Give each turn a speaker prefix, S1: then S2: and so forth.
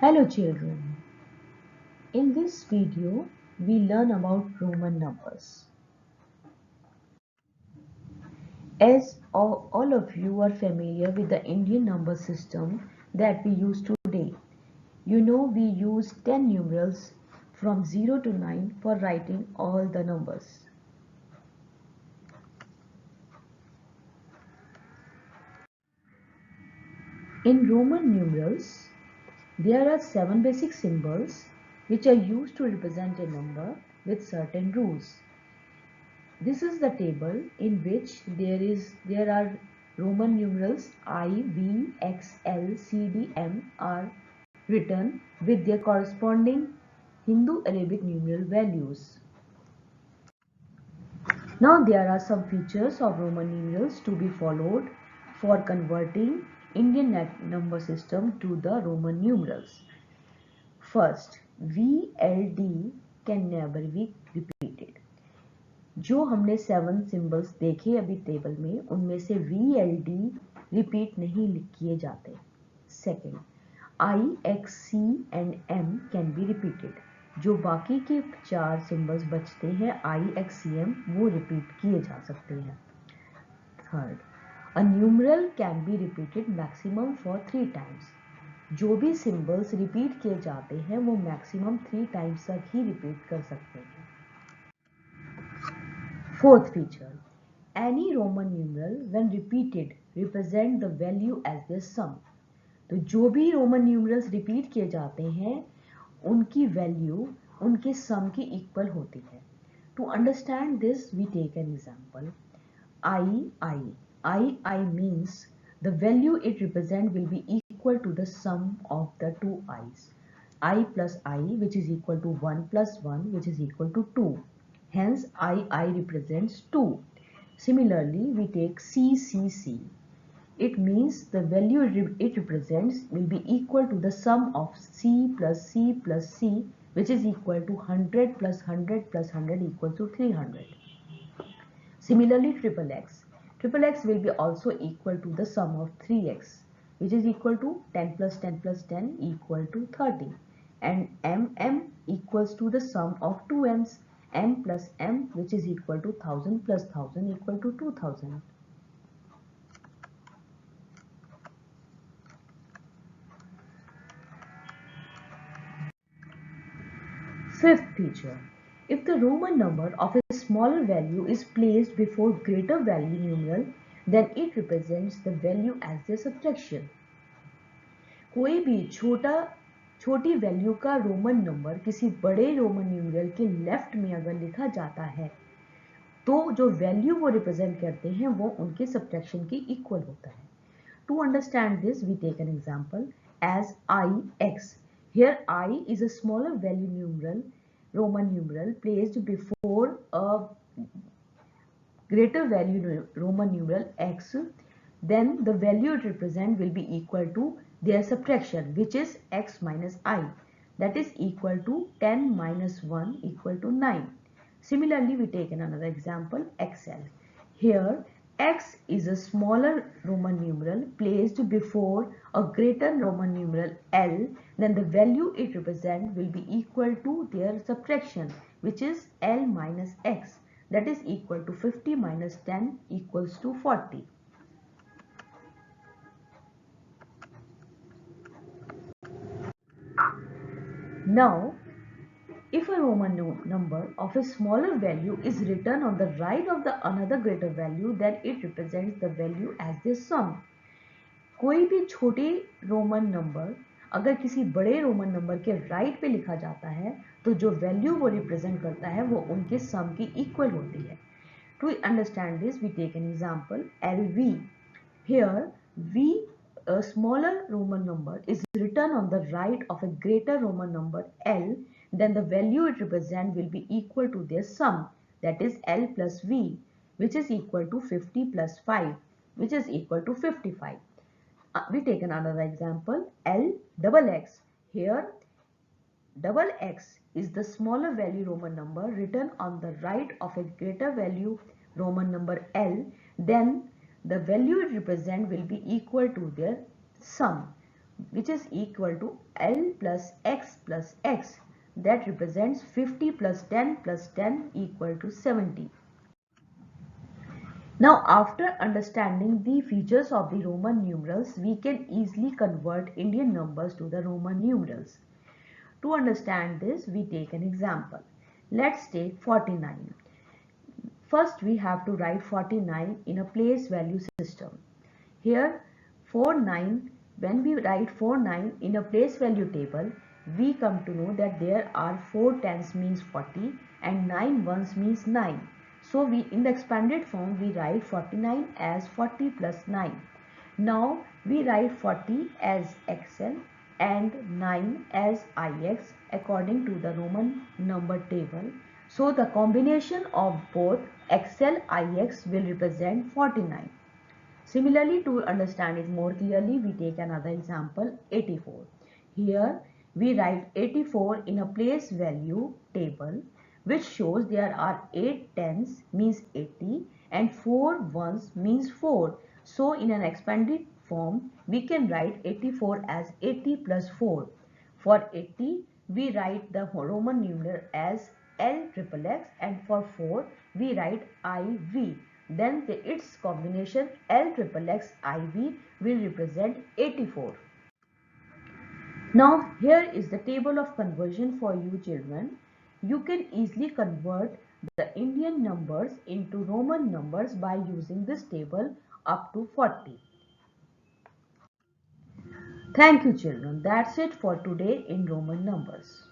S1: Hello children, in this video we learn about Roman numbers. As all of you are familiar with the Indian number system that we use today, you know we use 10 numerals from 0 to 9 for writing all the numbers. In Roman numerals, there are 7 basic symbols which are used to represent a number with certain rules. This is the table in which there are Roman numerals I, V, X, L, C, D, M are written with their corresponding Hindu Arabic numeral values. Now there are some features of Roman numerals to be followed for converting Indian number system to the Roman numerals. First, VLD can never be repeated. जो हमने 7 symbols देखे अभी table में उनमें से VLD repeat नहीं किए जाते. Second, I, X, C and M can be repeated. जो बाकी के 4 सिंबल्स बचते हैं I, X, C, M वो रिपीट किए जा सकते हैं. Third, a numeral can be repeated maximum for 3 times. जो भी सिंबल्स रिपीट किए जाते हैं वो मैक्सिमम 3 टाइम्स तक ही रिपीट कर सकते हैं. Fourth feature, any Roman numeral when repeated represent the value as their sum. तो जो भी रोमन न्यूमरल्स रिपीट किए जाते हैं उनकी वैल्यू उनके सम के इक्वल होती है. To understand this we take an example. I means the value it represent will be equal to the sum of the two i's. I plus I which is equal to 1 plus 1 which is equal to 2. Hence, I represents 2. Similarly, we take CCC. It means the value it represents will be equal to the sum of C plus C plus C, which is equal to 100 plus 100 plus 100 equals to 300. Similarly, triple X. Triple X will be also equal to the sum of 3X, which is equal to 10 plus 10 plus 10 equal to 30. And MM equals to the sum of 2M's. M plus M which is equal to 1000 plus 1000 equal to 2000. Fifth feature, if the Roman number of a smaller value is placed before greater value numeral, then it represents the value as their subtraction. कोई भी छोटी value का Roman number किसी बड़े Roman numeral के left में अगर लिखा जाता है तो जो वैल्यू वो रिप्रेजेंट करते हैं वो उनके सब्ट्रैक्शन के इक्वल होता है. To understand this we take an example as IX. Here I is a smaller value numeral, Roman numeral placed before a greater value Roman numeral X. Then the value it represent will be equal to their subtraction, which is X minus I. That is equal to 10 minus 1 equal to 9. Similarly, we take another example, XL. Here, X is a smaller Roman numeral placed before a greater Roman numeral L, then the value it represents will be equal to their subtraction, which is L minus X. That is equal to 50 minus 10 equals to 40. Now, if a Roman number of a smaller value is written on the right of the another greater value, then it represents the value as their sum. कोई भी छोटे Roman number अगर किसी बड़े Roman number के right पे लिखा जाता है तो जो वैल्यू वो रिप्रेजेंट करता है वो उनके सम की इक्वल होती है. To understand this we take an example LV. Here V, a smaller Roman number, is written on the right of a greater Roman number L, then the value it represents will be equal to their sum, that is L plus V, which is equal to 50 plus 5, which is equal to 55. We take another example, L double X. Here double X is the smaller value Roman number written on the right of a greater value Roman number L, then the value it represents will be equal to their sum. which is equal to L plus X plus X, that represents 50 plus 10 plus 10 equal to 70. Now, after understanding the features of the Roman numerals, we can easily convert Indian numbers to the Roman numerals. To understand this, we take an example. Let's take 49. First, we have to write 49 in a place value system. Here, 49, when we write 49 in a place value table, we come to know that there are 4 tens means 40 and 9 ones means 9. So, in the expanded form, we write 49 as 40 plus 9. Now, we write 40 as XL and 9 as IX according to the Roman number table. So, the combination of both XL IX will represent 49. Similarly, to understand it more clearly, we take another example, 84. Here, we write 84 in a place value table, which shows there are 8 tens means 80 and 4 ones means 4. So, in an expanded form, we can write 84 as 80 plus 4. For 80, we write the Roman numeral as L triple X, and for 4, we write IV. Then its combination L triple X IV will represent 84. Now here is the table of conversion for you children. You can easily convert the Indian numbers into Roman numbers by using this table up to 40. Thank you children. That's it for today in Roman numbers.